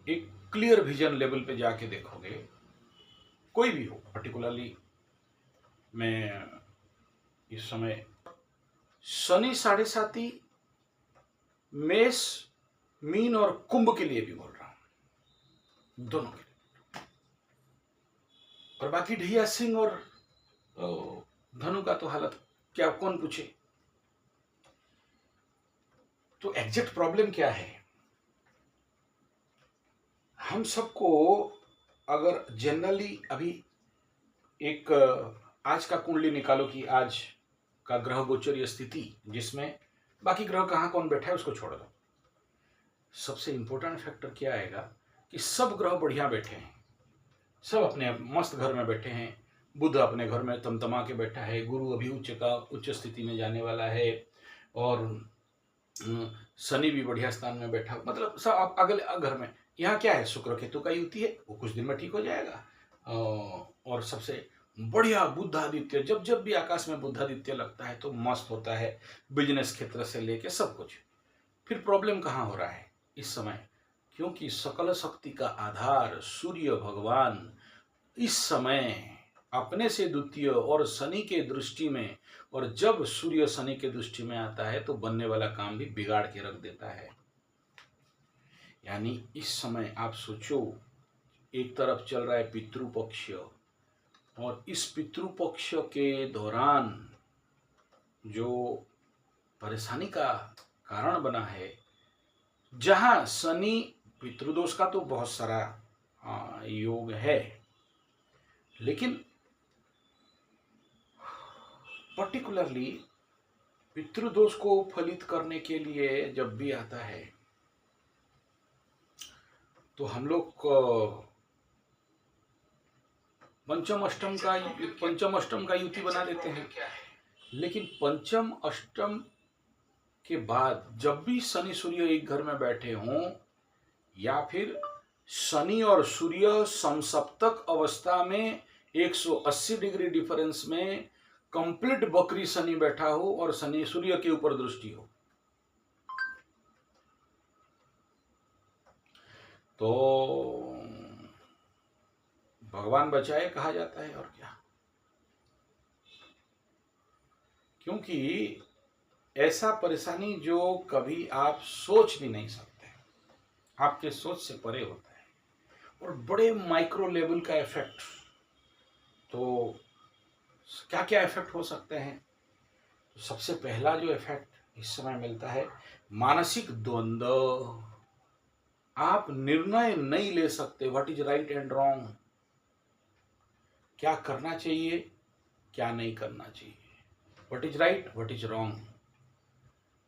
एक clear vision level पे जाके देखोगे, कोई भी हो, पर्टिकुलरली मैं इस समय शनि साढ़े साथी मेष, मीन और कुंभ के लिए भी बोल रहा हूं, दोनों के लिए। और बाकी ढैया सिंह और धनु का तो हालत क्या कौन पूछे। तो एग्जैक्ट प्रॉब्लम क्या है, हम सबको अगर जनरली अभी एक आज का कुंडली निकालो कि आज का ग्रह गोचर स्थिति, जिसमें बाकी ग्रह कहाँ कौन बैठा है उसको छोड़ दो, सबसे इंपॉर्टेंट फैक्टर क्या आएगा कि सब ग्रह बढ़िया बैठे हैं, सब अपने मस्त घर में बैठे हैं। बुध अपने घर में तमतमा के बैठा है, गुरु अभी उच्च स्थिति में जाने वाला है, और शनि भी बढ़िया स्थान में बैठा, मतलब सब आप अगले घर में। यहाँ क्या है, शुक्र केतु का युति है, वो कुछ दिन में ठीक हो जाएगा। और सबसे बढ़िया बुधादित्य, जब जब भी आकाश में बुधादित्य लगता है तो मस्त होता है, बिजनेस क्षेत्र से लेके सब कुछ। फिर प्रॉब्लम कहाँ हो रहा है इस समय, क्योंकि सकल शक्ति का आधार सूर्य भगवान इस समय अपने से द्वितीय और शनि के दृष्टि में, और जब सूर्य शनि के दृष्टि में आता है तो बनने वाला काम भी बिगाड़ के रख देता है। यानी इस समय आप सोचो, एक तरफ चल रहा है पितृपक्ष, और इस पितृपक्ष के दौरान जो परेशानी का कारण बना है, जहां शनि, पितृदोष का तो बहुत सारा योग है, लेकिन पर्टिकुलरली पितृदोष को फलित करने के लिए जब भी आता है तो हम लोग पंचम अष्टम का युति बना देते हैं। लेकिन पंचम अष्टम के बाद जब भी शनि सूर्य एक घर में बैठे हों, या फिर शनि और सूर्य समसप्तक अवस्था में 180 डिग्री डिफरेंस में कंप्लीट बकरी शनि बैठा हो और शनि सूर्य के ऊपर दृष्टि हो, तो भगवान बचाए कहा जाता है। और क्या, क्योंकि ऐसा परेशानी जो कभी आप सोच भी नहीं सकते, आपके सोच से परे होता है, और बड़े माइक्रो लेवल का इफेक्ट। तो क्या क्या इफेक्ट हो सकते हैं, तो सबसे पहला जो इफेक्ट इस समय मिलता है, मानसिक द्वंद्व। आप निर्णय नहीं ले सकते, what is right and wrong, क्या करना चाहिए क्या नहीं करना चाहिए, what is right what is wrong.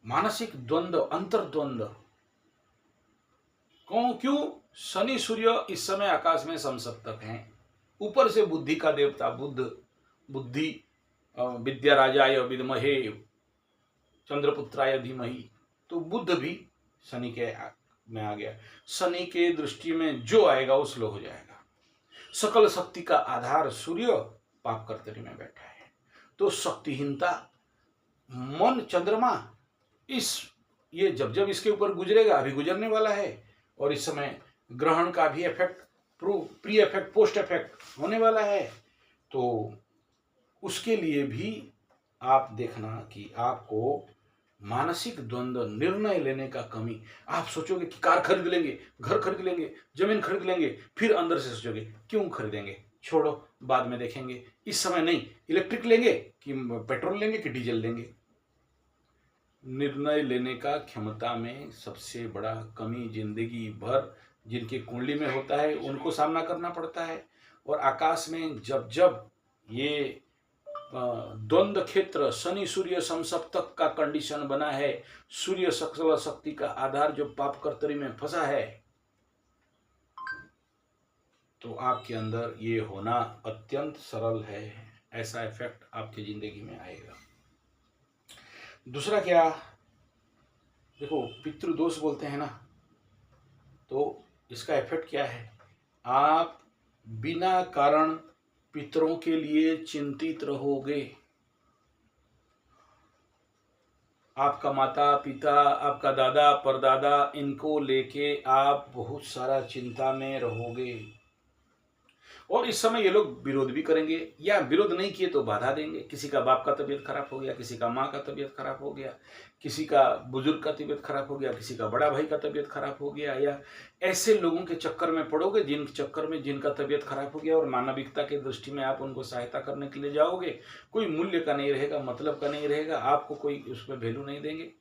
मानसिक द्वंद्व, अंतर्द्वंद्व। क्यों? शनि सूर्य इस समय आकाश में समसप्तक हैं, ऊपर से बुद्धि का देवता बुद्ध, बुद्धि विद्या राजाय विद्महे चंद्रपुत्राय धीमहि, तो बुद्ध भी शनि के में आ गया। शनि के दृष्टि में जो आएगा वो स्लो हो जाएगा। सकल शक्ति का आधार सूर्य पाप कर्तरी में बैठा है, तो शक्तिहीनता, मन, चंद्रमा, ये जब जब इसके ऊपर गुजरेगा, अभी गुजरने वाला है, और इस समय ग्रहण का भी effect, pre effect, post effect होने वाला है, तो उसके लिए भी आप देखना कि आपको मानसिक द्वंद्व, निर्णय लेने का कमी। आप सोचोगे कि कार खरीद लेंगे, घर खरीद लेंगे, जमीन खरीद लेंगे, फिर अंदर से सोचोगे क्यों खरीदेंगे, छोड़ो बाद में देखेंगे, इस समय नहीं, इलेक्ट्रिक लेंगे कि पेट्रोल लेंगे कि डीजल लेंगे। निर्णय लेने का क्षमता में सबसे बड़ा कमी जिंदगी भर जिनकी कुंडली में होता है उनको सामना करना पड़ता है। और आकाश में जब जब ये द्वंद्व क्षेत्र शनि सूर्य समसप्तक का कंडीशन बना है, सूर्य सकल शक्ति का आधार जो पाप कर्तरी में फंसा है, तो आपके अंदर ये होना अत्यंत सरल है, ऐसा इफेक्ट आपकी जिंदगी में आएगा। दूसरा क्या, देखो पितृदोष बोलते हैं ना, तो इसका इफेक्ट क्या है, आप बिना कारण पितरों के लिए चिंतित रहोगे, आपका माता पिता, आपका दादा परदादा, इनको लेके आप बहुत सारा चिंता में रहोगे। और इस समय ये लोग विरोध भी करेंगे, या विरोध नहीं किए तो बाधा देंगे। किसी का बाप का तबीयत खराब हो गया, किसी का माँ का तबीयत खराब हो गया, किसी का बुजुर्ग का तबीयत खराब हो गया, किसी का बड़ा भाई का तबीयत खराब हो गया, या ऐसे लोगों के चक्कर में पड़ोगे जिन चक्कर में जिनका तबीयत खराब हो गया, और मानविकता की दृष्टि में आप उनको सहायता करने के लिए जाओगे, कोई मूल्य का नहीं रहेगा, मतलब का नहीं रहेगा, आपको कोई उसमें वैल्यू नहीं देंगे।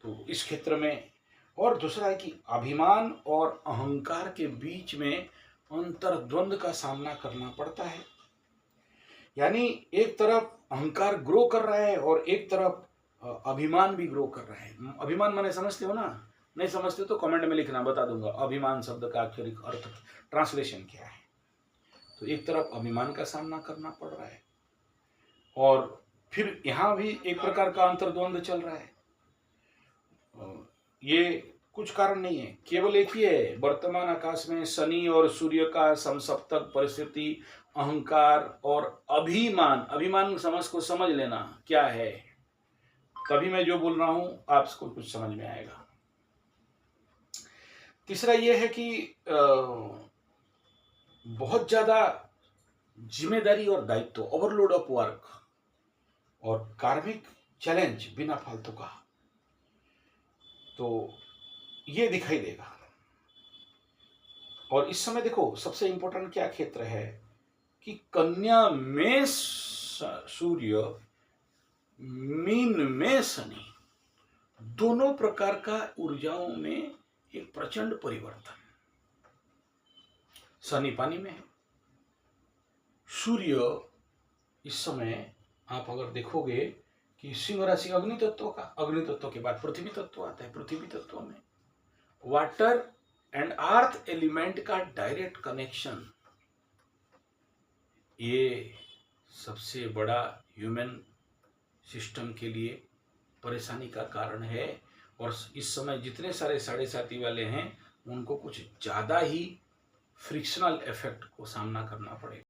तो इस क्षेत्र में, और दूसरा है कि अभिमान और अहंकार के बीच में अंतर्द्वंद का सामना करना पड़ता है। यानी एक तरफ अहंकार ग्रो कर रहा है और एक तरफ अभिमान भी ग्रो कर रहा है। अभिमान माने समझते हो ना? नहीं समझते तो कमेंट में लिखना, बता दूंगा अभिमान शब्द का आक्षरिक अर्थ ट्रांसलेशन क्या है। तो एक तरफ अभिमान का सामना करना पड़ रहा है, और फिर यहां भी एक प्रकार का अंतर्द्वंद चल रहा है। ये कुछ कारण नहीं है, केवल एक ही है, वर्तमान आकाश में शनि और सूर्य का समसप्तक परिस्थिति, अहंकार और अभिमान। अभिमान समझ को समझ लेना क्या है, तभी मैं जो बोल रहा हूं आपको कुछ समझ में आएगा। तीसरा यह है कि बहुत ज्यादा जिम्मेदारी और दायित्व, ओवरलोड ऑफ वर्क और कार्मिक चैलेंज बिना फालतू का, तो ये दिखाई देगा। और इस समय देखो सबसे इंपॉर्टेंट क्या क्षेत्र है कि कन्या में सूर्य, मीन में शनि, दोनों प्रकार का ऊर्जाओं में एक प्रचंड परिवर्तन। शनि पानी में है, सूर्य इस समय आप अगर देखोगे कि सिंह राशि अग्नि तत्व का, अग्नि तत्व के बाद पृथ्वी तत्व आता है, पृथ्वी तत्व में वाटर एंड अर्थ एलिमेंट का डायरेक्ट कनेक्शन, ये सबसे बड़ा ह्यूमन सिस्टम के लिए परेशानी का कारण है। और इस समय जितने सारे साढ़े साथी वाले हैं उनको कुछ ज़्यादा ही फ्रिक्शनल इफेक्ट को सामना करना पड़ेगा।